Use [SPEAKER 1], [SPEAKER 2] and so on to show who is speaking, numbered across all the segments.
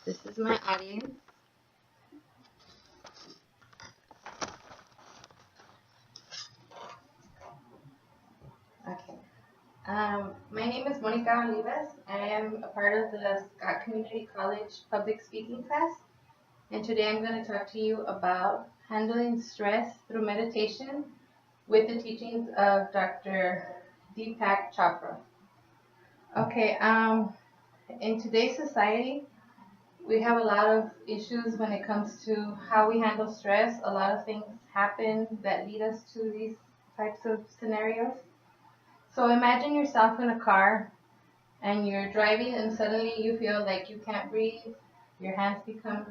[SPEAKER 1] This is my audience. Okay. My name is Monica Olivas. I am a part of the Scott Community College public speaking class. And today I'm going to talk to you about handling stress through meditation with the teachings of Dr. Deepak Chopra. Okay. In today's society, we have a lot of issues when it comes to how we handle stress. A lot of things happen that lead us to these types of scenarios. So imagine yourself in a car and you're driving and suddenly you feel like you can't breathe, your hands become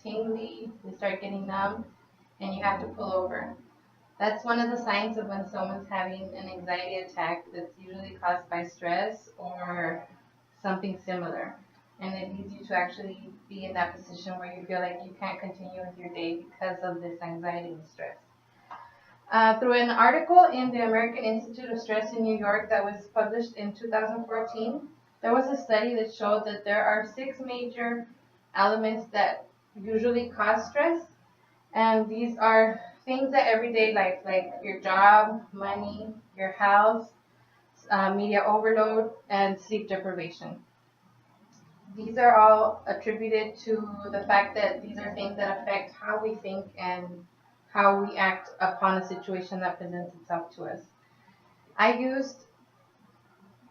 [SPEAKER 1] tingly, they start getting numb, and you have to pull over. That's one of the signs of when someone's having an anxiety attack that's usually caused by stress or something similar. And it leads you to actually be in that position where you feel like you can't continue with your day because of this anxiety and stress. Through an article in the American Institute of Stress in New York that was published in 2014, there was a study that showed that there are 6 major elements that usually cause stress, and these are things that everyday life, like your job, money, your house, media overload, and sleep deprivation. These are all attributed to the fact that these are things that affect how we think and how we act upon a situation that presents itself to us. I used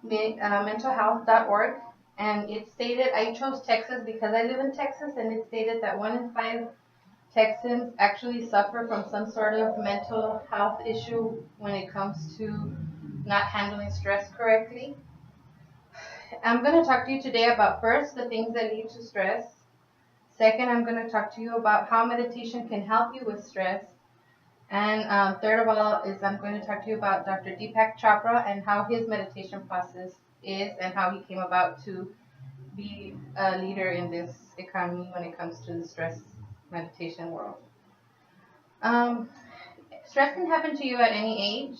[SPEAKER 1] mentalhealth.org, and it stated, I chose Texas because I live in Texas, and it stated that 1 in 5 Texans actually suffer from some sort of mental health issue when it comes to not handling stress correctly. I'm going to talk to you today about, first, the things that lead to stress. Second, I'm going to talk to you about how meditation can help you with stress. And third of all is I'm going to talk to you about Dr. Deepak Chopra and how his meditation process is and how he came about to be a leader in this economy when it comes to the stress meditation world. Stress can happen to you at any age.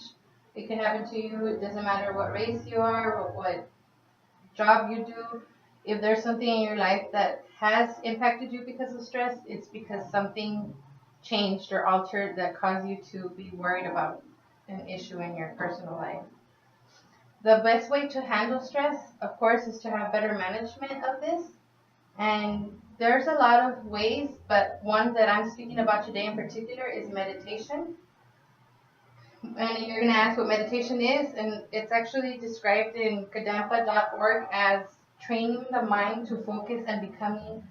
[SPEAKER 1] It can happen to you, it doesn't matter what race you are, or what job you do. If there's something in your life that has impacted you because of stress, it's because something changed or altered that caused you to be worried about an issue in your personal life. The best way to handle stress, of course, is to have better management of this. And there's a lot of ways, but one that I'm speaking about today in particular is meditation. And you're going to ask what meditation is, and it's actually described in kadampa.org as training the mind to focus and becoming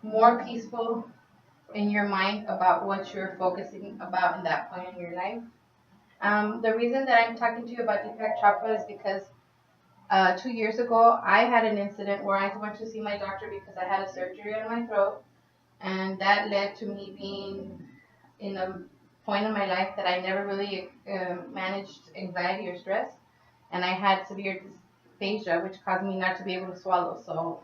[SPEAKER 1] more peaceful in your mind about what you're focusing about in that point in your life. The reason that I'm talking to you about Deepak Chopra is because 2 years ago I had an incident where I went to see my doctor because I had a surgery on my throat, and that led to me being in a point in my life that I never really managed anxiety or stress, and I had severe dysphagia, which caused me not to be able to swallow. So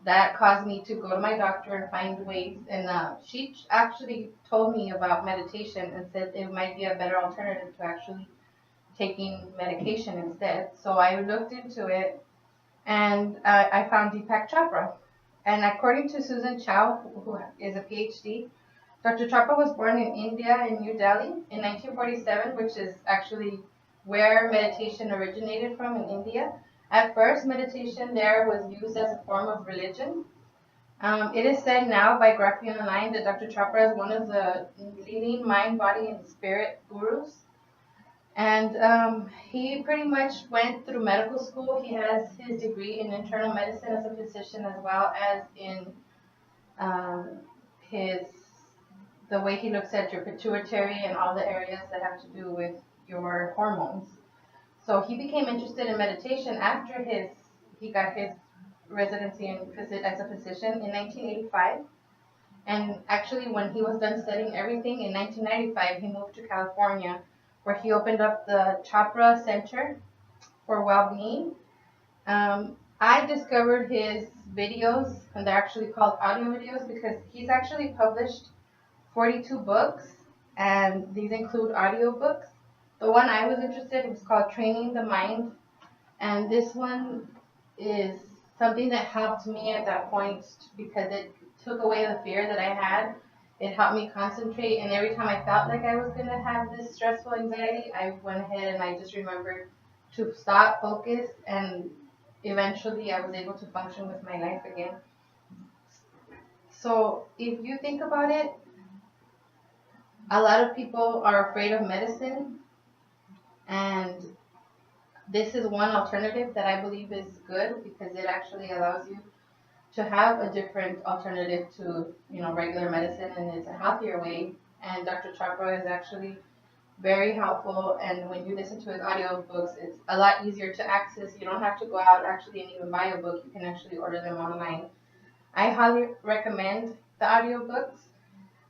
[SPEAKER 1] that caused me to go to my doctor and find ways, and she actually told me about meditation and said it might be a better alternative to actually taking medication instead. So I looked into it, and I found Deepak Chopra. And according to Susan Chow, who is a PhD, Dr. Chopra was born in India, in New Delhi, in 1947, which is actually where meditation originated from in India. At first, meditation there was used as a form of religion. It is said now by Graphene Online that Dr. Chopra is one of the leading mind, body, and spirit gurus. And he pretty much went through medical school. He has his degree in internal medicine as a physician, as well as in um, his the way he looks at your pituitary and all the areas that have to do with your hormones. So he became interested in meditation after he got his residency as a physician in 1985. And actually, when he was done studying everything in 1995, he moved to California, where he opened up the Chopra Center for Well-Being. I discovered his videos, and they're actually called audio videos because he's actually published 42 books, and these include audio books. The one I was interested in was called Training the Mind, and this one is something that helped me at that point because it took away the fear that I had. It helped me concentrate, and every time I felt like I was going to have this stressful anxiety, I went ahead and I just remembered to stop, focus, and eventually I was able to function with my life again. So if you think about it, a lot of people are afraid of medicine, and this is one alternative that I believe is good because it actually allows you to have a different alternative to regular medicine, and it's a healthier way. And Dr. Chopra is actually very helpful, and when you listen to his audiobooks, it's a lot easier to access. You don't have to go out actually and even buy a book. You can actually order them online. I highly recommend the audiobooks.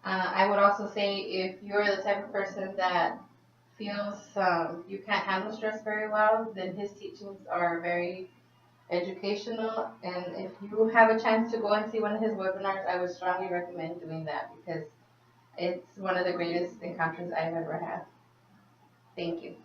[SPEAKER 1] I would also say if you're the type of person that feels you can't handle stress very well, then his teachings are very educational. And if you have a chance to go and see one of his webinars, I would strongly recommend doing that because it's one of the greatest encounters I've ever had. Thank you.